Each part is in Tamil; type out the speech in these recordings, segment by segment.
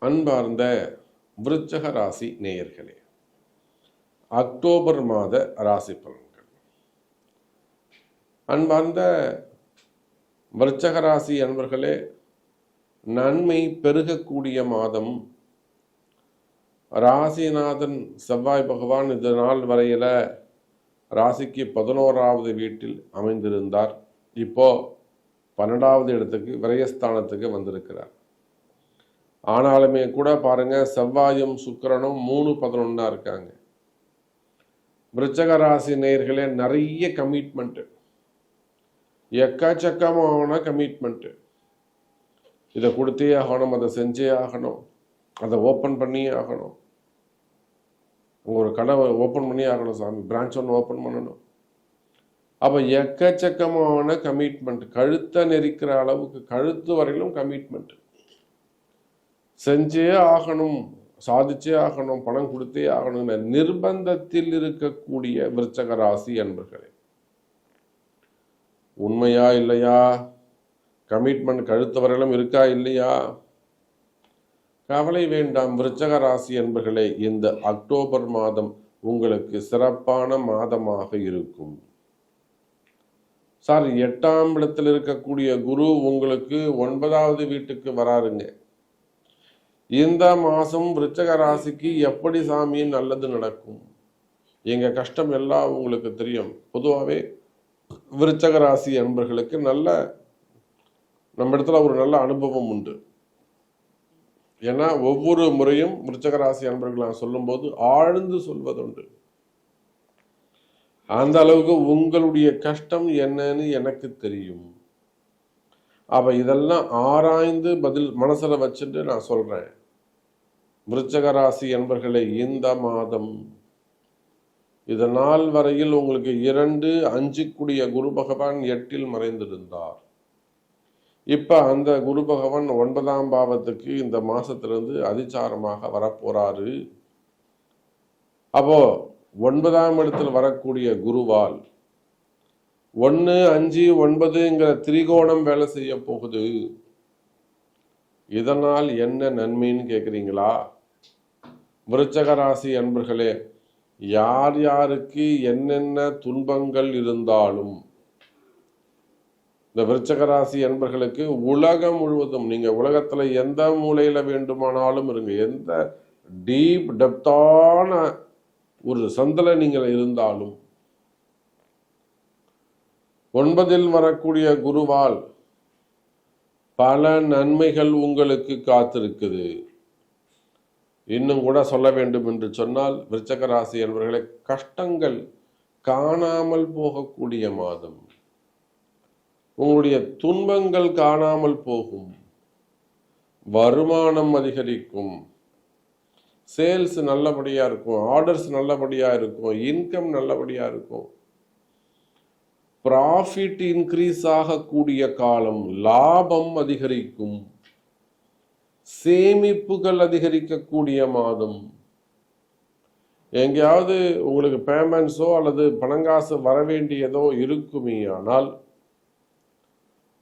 அன்பார்ந்த விருச்சக ராசி நேயர்களே, அக்டோபர் மாத ராசி பலன்கள். அன்பார்ந்த விருச்சக ராசி அன்பர்களே, நன்மை பெருகக்கூடிய மாதம். ராசிநாதன் செவ்வாய் பகவான் இது நாள் வரையில ராசிக்கு 11வது வீட்டில் அமைந்திருந்தார். இப்போ 12வது இடத்துக்கு விரயஸ்தானத்துக்கு வந்திருக்கிறார். ஆனாலுமே கூட பாருங்க, செவ்வாயும் சுக்கிரனும் 3-11 இருக்காங்க. விருச்சக ராசி நேயர்களே, நிறைய கமிட்மெண்ட், எக்கச்சக்கமான கமிட்மெண்ட். இதை கொடுத்தே ஆகணும், அதை செஞ்சே ஆகணும், அதை ஓப்பன் பண்ணியே ஆகணும். ஒரு கடை ஓப்பன் பண்ணியே ஆகணும் சாமி, பிரான்ச் ஒன்று ஓப்பன் பண்ணணும். அப்போ எக்கச்சக்கமான கமிட்மெண்ட், கழுத்தை நெரிக்கிற அளவுக்கு கழுத்து வரையிலும் கமிட்மெண்ட். செஞ்சே ஆகணும், சாதிச்சே ஆகணும், பணம் கொடுத்தே ஆகணும் நிர்பந்தத்தில் இருக்கக்கூடிய விருச்சக ராசி அன்பர்களே, உண்மையா இல்லையா? கமிட்மெண்ட் கழுத்து வரையிலும் இருக்கா இல்லையா? கவலை வேண்டாம் விருச்சக ராசி அன்பர்களே, இந்த அக்டோபர் மாதம் உங்களுக்கு சிறப்பான மாதமாக இருக்கும். சார், 8ஆம் இடத்தில் இருக்கக்கூடிய குரு உங்களுக்கு 9வது வீட்டுக்கு வராருங்க. இந்த மாசம் விருச்சக ராசிக்கு எப்படி சாமி நல்லது நடக்கும்? எங்க கஷ்டம் எல்லாம் உங்களுக்கு தெரியும். பொதுவாகவே விருச்சக ராசி அன்பர்களுக்கு நம்ம இடத்துல ஒரு நல்ல அனுபவம் உண்டு. ஏன்னா ஒவ்வொரு முறையும் விருச்சக ராசி அன்பர்கள் நான் சொல்லும்போது ஆழ்ந்து சொல்வதுண்டு. அந்த அளவுக்கு உங்களுடைய கஷ்டம் என்னன்னு எனக்கு தெரியும். அப்ப இதெல்லாம் ஆராய்ந்து பதில் மனசுல வச்சுட்டு நான் சொல்றேன். விருச்சக ராசி என்பர்களே, இந்த மாதம் இதனால் வரையில் உங்களுக்கு 2-5 கூடிய குரு பகவான் 8இல் மறைந்திருந்தார். இப்ப அந்த குரு பகவான் 9ஆம் பாவத்துக்கு இந்த மாசத்திலிருந்து அதிசாரமாக வரப்போறாரு. அப்போ 9ஆம் இடத்தில் வரக்கூடிய குருவால் 1, 5, 9ங்கிற திரிகோணம் வேலை செய்ய போகுது. இதனால் என்ன நன்மைன்னு கேட்குறீங்களா? விருச்சக ராசி அன்பர்களே, யார் யாருக்கு என்னென்ன துன்பங்கள் இருந்தாலும் இந்த விருச்சக ராசி அன்பர்களுக்கு உலகம் முழுவதும், நீங்க உலகத்துல எந்த மூலையில வேண்டுமானாலும் இருங்க, எந்த டீப் டெப்தான ஒரு சந்தல நீங்கள் இருந்தாலும் 9இல் வரக்கூடிய குருவால் பல நன்மைகள் உங்களுக்கு காத்திருக்குது. இன்னும் கூட சொல்ல வேண்டும் என்று சொன்னால், விருச்சக ராசி என்பவர்களை கஷ்டங்கள் காணாமல் போகக்கூடிய மாதம். உங்களுடைய துன்பங்கள் காணாமல் போகும், வருமானம் அதிகரிக்கும், சேல்ஸ் நல்லபடியா இருக்கும், ஆர்டர்ஸ் நல்லபடியா இருக்கும், இன்கம் நல்லபடியா இருக்கும், ப்ராஃபிட் இன்க்ரீஸ் ஆகக்கூடிய காலம், லாபம் அதிகரிக்கும், சேமிப்புகள் அதிகரிக்கக்கூடிய மாதம். எங்கேயாவது உங்களுக்கு பேமெண்ட்ஸோ அல்லது பணங்காசு வரவேண்டியதோ இருக்குமே, ஆனால்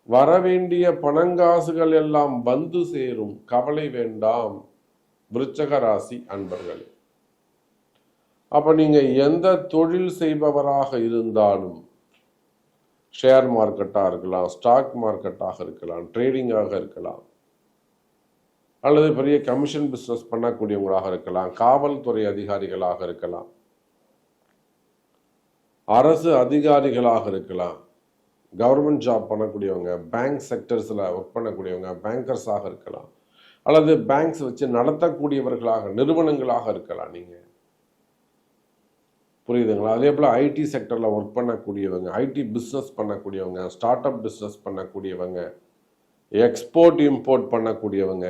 வரவேண்டிய பணங்காசுகள் எல்லாம் வந்து சேரும். கவலை வேண்டாம் விருச்சக ராசி அன்பர்களே. அப்ப நீங்க எந்த தொழில் செய்பவராக இருந்தாலும், ஷேர் மார்க்கெட்டாக இருக்கலாம், ஸ்டாக் மார்க்கெட்டாக இருக்கலாம், ட்ரேடிங்காக இருக்கலாம், அல்லது பெரிய கமிஷன் பிஸ்னஸ் பண்ணக்கூடியவங்களாக இருக்கலாம், காவல்துறை அதிகாரிகளாக இருக்கலாம், அரசு அதிகாரிகளாக இருக்கலாம், கவர்மெண்ட் ஜாப் பண்ணக்கூடியவங்க, பேங்க் செக்டர்ஸில் ஒர்க் பண்ணக்கூடியவங்க, பேங்கர்ஸாக இருக்கலாம், அல்லது பேங்க்ஸ் வச்சு நடத்தக்கூடியவர்களாக நிறுவனங்களாக இருக்கலாம். நீங்கள் புரியுதுங்களா? அதே போல் ஐடி செக்டரில் ஒர்க் பண்ணக்கூடியவங்க, ஐடி பிஸ்னஸ் பண்ணக்கூடியவங்க, ஸ்டார்ட் அப் பிஸ்னஸ் பண்ணக்கூடியவங்க, எக்ஸ்போர்ட் இம்போர்ட் பண்ணக்கூடியவங்க.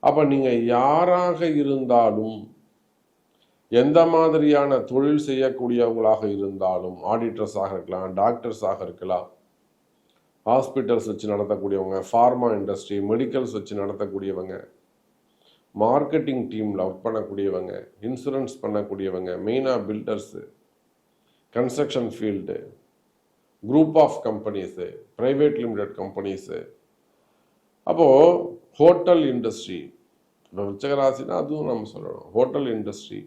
அப்போ நீங்கள் யாராக இருந்தாலும், எந்த மாதிரியான தொழில் செய்யக்கூடியவங்களாக இருந்தாலும், ஆடிட்டர்ஸாக இருக்கலாம், டாக்டர்ஸாக இருக்கலாம், ஹாஸ்பிட்டல்ஸ் வச்சு நடத்தக்கூடியவங்க, ஃபார்மா இண்டஸ்ட்ரி, மெடிக்கல்ஸ் வச்சு நடத்தக்கூடியவங்க, மார்க்கெட்டிங் டீமில் ஒர்க் பண்ணக்கூடியவங்க, இன்சூரன்ஸ் பண்ணக்கூடியவங்க, மெயினாக builders, construction field, group of companies, private limited companies, அப்போது ஹோட்டல் இண்டஸ்ட்ரி, இப்போ விருச்சிக ராசினா அதுவும் நம்ம சொல்லணும், ஹோட்டல் இண்டஸ்ட்ரி.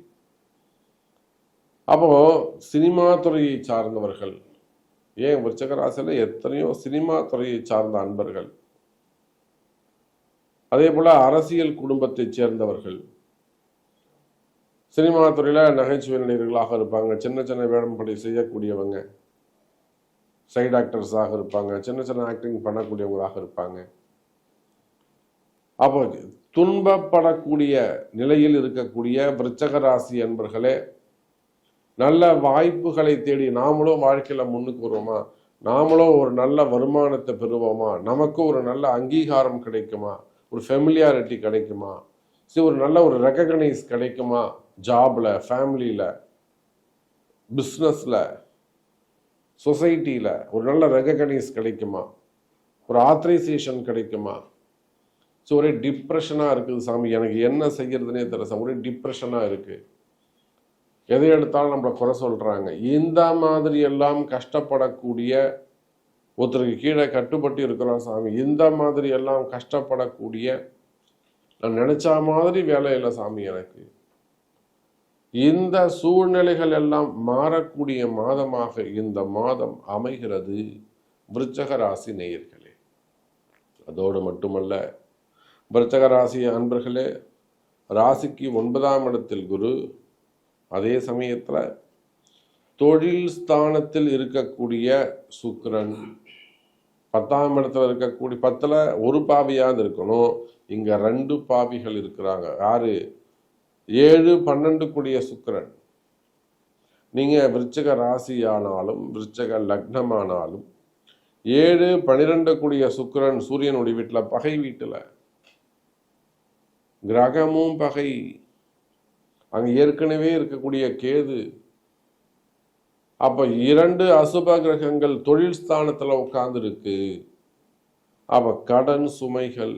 அப்போ சினிமா துறையை சார்ந்தவர்கள், ஏன் விருச்சிக ராசியில எத்தனையோ சினிமா துறையை சார்ந்த அன்பர்கள், அதே போல அரசியல் குடும்பத்தை சேர்ந்தவர்கள், சினிமா துறையில நகைச்சுவை நடிகர்களாக இருப்பாங்க, சின்ன சின்ன வேடம்படி செய்யக்கூடியவங்க, சைடு ஆக்டர்ஸாக இருப்பாங்க, சின்ன சின்ன ஆக்டிங் பண்ணக்கூடியவங்களாக இருப்பாங்க. அப்போ துன்பப்படக்கூடிய நிலையில் இருக்கக்கூடிய விருச்சிக ராசி அன்பர்களே, நல்ல வாய்ப்புகளை தேடி நாமளும் வாழ்க்கையில முன்னுக்கு வருவோமா, நாமளும் ஒரு நல்ல வருமானத்தை பெறுவோமா, நமக்கு ஒரு நல்ல அங்கீகாரம் கிடைக்குமா, ஒரு ஃபெமிலியாரிட்டி கிடைக்குமா, ஒரு நல்ல ஒரு ரெகக்னைஸ் கிடைக்குமா, ஜாப்ல, ஃபேமிலியில, பிஸ்னஸ்ல, சொசைட்டியில ஒரு நல்ல ரெகக்னைஸ் கிடைக்குமா, ஒரு ஆத்தரைசேஷன் கிடைக்குமா. ஒரே டிப்ரெஷனாக இருக்குது சாமி, எனக்கு என்ன செய்யறதுனே தெரியல சாமி, ஒரே டிப்ரெஷனாக இருக்கு, எதை எடுத்தாலும் நம்மளை குறை சொல்றாங்க. இந்த மாதிரி எல்லாம் கஷ்டப்படக்கூடிய ஒருத்தருக்கு கீழே கட்டுப்பட்டு இருக்கிறோம் சாமி, இந்த மாதிரி எல்லாம் கஷ்டப்படக்கூடிய, நான் நினைச்ச மாதிரி வேலை இல்லை சாமி எனக்கு, இந்த சூழ்நிலைகள் எல்லாம் மாறக்கூடிய மாதமாக இந்த மாதம் அமைகிறது விருச்சிக ராசி நேயர்களே. அதோடு மட்டுமல்ல, விருச்சிக ராசி அன்பர்களே, ராசிக்கு 9ஆம் இடத்தில் குரு, அதே சமயத்தில் தொழில் ஸ்தானத்தில் இருக்கக்கூடிய சுக்கிரன், 10ஆம் இடத்துல இருக்கக்கூடிய, 10ல் ஒரு பாவியாவது இருக்கணும், இங்க 2 பாவிகள் இருக்கிறாங்க. யாரு? 7, 12 கூடிய சுக்கிரன். நீங்க விருச்சிக ராசி ஆனாலும் விருச்சிக லக்னமானாலும் 7, 12 கூடிய சுக்கிரன் சூரியனுடைய வீட்டுல, பகை வீட்டுல, கிரகமும் பகை, அங்க ஏற்கனவே இருக்கக்கூடிய கேது. அப்ப 2 அசுப கிரகங்கள் தொழில் ஸ்தானத்துல உட்கார்ந்து இருக்கு. அப்ப கடன் சுமைகள்,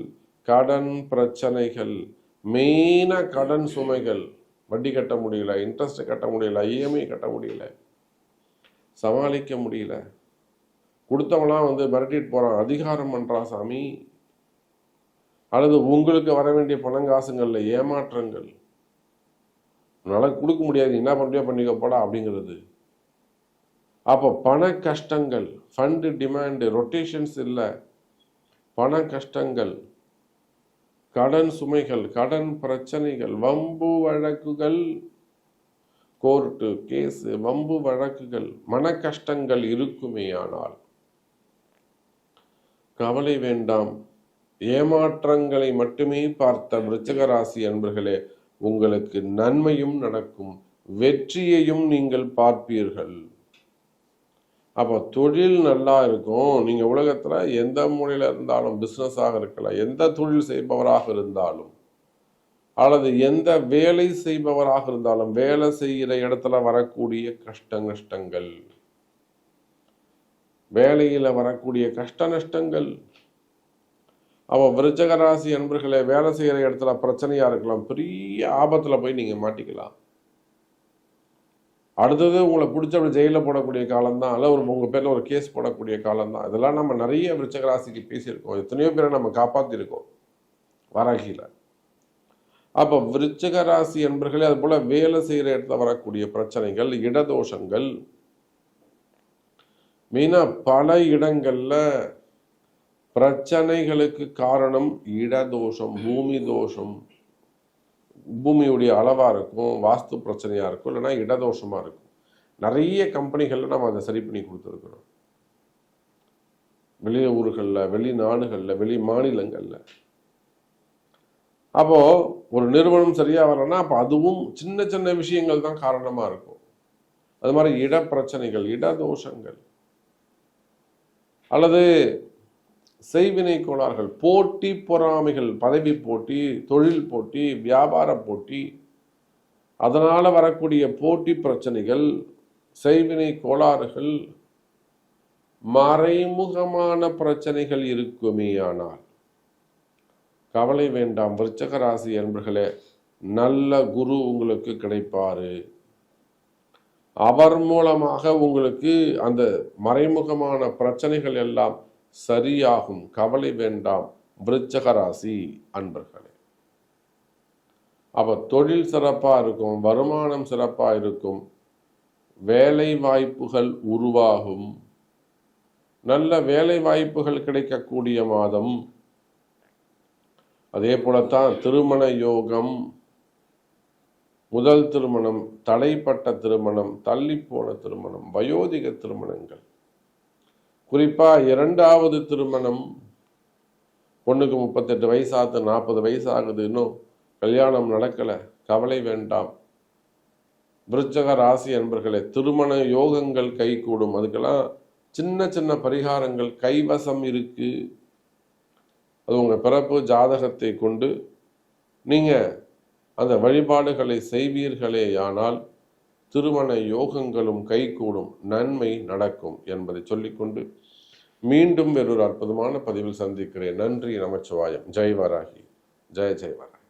கடன் பிரச்சனைகள், மெயினா கடன் சுமைகள், வட்டி கட்ட முடியல, இன்ட்ரெஸ்ட் கட்ட முடியல, இஎம்ஐ கட்ட முடியல, சமாளிக்க முடியல, கொடுத்தவங்களாம் மிரட்டிட்டு போறான், அதிகாரம் பண்றான் சாமி, அல்லது உங்களுக்கு வர வேண்டிய பணங்காசுங்கள்ல ஏமாற்றங்கள், உன்னால கொடுக்க முடியாது, என்ன பண்றியோ பண்ணிக்க போடா அப்படிங்கிறது. அப்போ பண கஷ்டங்கள், ஃபண்டு டிமாண்டு, ரொட்டேஷன்ஸ் இல்லை, பண கஷ்டங்கள், கடன் சுமைகள், கடன் பிரச்சனைகள், வம்பு வழக்குகள், கோர்ட்டு கேஸ், வம்பு வழக்குகள், மன கஷ்டங்கள் இருக்குமேயானால் கவலை வேண்டாம். ஏமாற்றங்களை மட்டுமே பார்த்த விருச்சிக ராசி அன்பர்களே, உங்களுக்கு நன்மையும் நடக்கும், வெற்றியையும் நீங்கள் பார்ப்பீர்கள். அப்போ தொழில் நல்லா இருக்கும். நீங்க உலகத்துல எந்த மூலையில இருந்தாலும், பிசினஸாக இருக்கலாம், எந்த தொழில் செய்பவராக இருந்தாலும், அல்லது எந்த வேலை செய்பவராக இருந்தாலும், வேலை செய்கிற இடத்துல வரக்கூடிய கஷ்ட நஷ்டங்கள், வேலையில வரக்கூடிய கஷ்ட நஷ்டங்கள். அவ விருச்சிக ராசி அன்பர்களே, வேலை செய்யற இடத்துல பிரச்சனையா இருக்கலாம், பெரிய ஆபத்துல போய் நீங்க மாட்டிக்கலாம். அடுத்தது உங்களை பிடிச்ச அப்படி ஜெயிலில் போடக்கூடிய காலம்தான், அல்ல உங்க பேர்ல ஒரு கேஸ் போடக்கூடிய காலம்தான். இதெல்லாம் நம்ம நிறைய விருச்சிக ராசிக்கு பேசியிருக்கோம், எத்தனையோ பேரை நம்ம காப்பாத்திருக்கோம் வராகில. அப்ப விருச்சிக ராசி என்பர்களே, அது போல வேலை செய்யற இடத்துல வரக்கூடிய பிரச்சனைகள், இடதோஷங்கள், மெயினா பல இடங்கள்ல பிரச்சனைகளுக்கு காரணம் இடதோஷம், பூமி தோஷம். பூமியுடைய அளவா இருக்கும், வாஸ்து பிரச்சனையா இருக்கும், இல்லைன்னா இடதோஷமா இருக்கும். நிறைய கம்பெனிகள்ல நம்ம அதை சரி பண்ணி கொடுத்துருக்கிறோம், வெளி ஊர்கள்ல, வெளிநாடுகள்ல, வெளி மாநிலங்கள்ல. அப்போ ஒரு நிறுவனம் சரியா வரலன்னா அப்ப அதுவும் சின்ன சின்ன விஷயங்கள் தான் காரணமா இருக்கும். அது மாதிரி இட பிரச்சனைகள், இடதோஷங்கள், அல்லது செய்வினை கோளாறுகள், போட்டி பொறாமைகள், பதவி போட்டி, தொழில் போட்டி, வியாபார போட்டி, அதனால வரக்கூடிய போட்டி பிரச்சனைகள், செய்வினை கோளாறுகள், மறைமுகமான பிரச்சனைகள் இருக்குமேயானால் கவலை வேண்டாம் விருச்சிக ராசி என்பர்களே, நல்ல குரு உங்களுக்கு கிடைப்பாரு. அவர் மூலமாக உங்களுக்கு அந்த மறைமுகமான பிரச்சனைகள் எல்லாம் சரியாகும். கவலை வேண்டாம். விருச்சக ராசி அன்பர்களே. அப்ப தொழில் சிறப்பா இருக்கும், வருமானம் சிறப்பா இருக்கும், வேலை வாய்ப்புகள் உருவாகும், நல்ல வேலை வாய்ப்புகள் கிடைக்கக்கூடிய மாதம். அதே போலத்தான் திருமண யோகம், முதல் திருமணம், தடைப்பட்ட திருமணம், தள்ளிப்போன திருமணம், வயோதிக திருமணங்கள், குறிப்பா இரண்டாவது திருமணம், பொண்ணுக்கு 38 வயசாகுது, 40 வயசாகுது, இன்னும் கல்யாணம் நடக்கல, கவலை வேண்டாம். விருச்சக ராசி என்பர்களே, திருமண யோகங்கள் கைகூடும். அதுக்கெல்லாம் சின்ன சின்ன பரிகாரங்கள் கைவசம் இருக்கு. அது உங்க பிறப்பு ஜாதகத்தை கொண்டு நீங்க அந்த வழிபாடுகளை செய்வீர்களேயானால் திருமண யோகங்களும் கைகூடும், நன்மை நடக்கும் என்பதை சொல்லிக்கொண்டு மீண்டும் வேறொரு அற்புதமான பதிவில் சந்திக்கிறேன். நன்றி, நமச்சிவாயம். ஜெய் வராகி, ஜெய ஜெய் வராகி.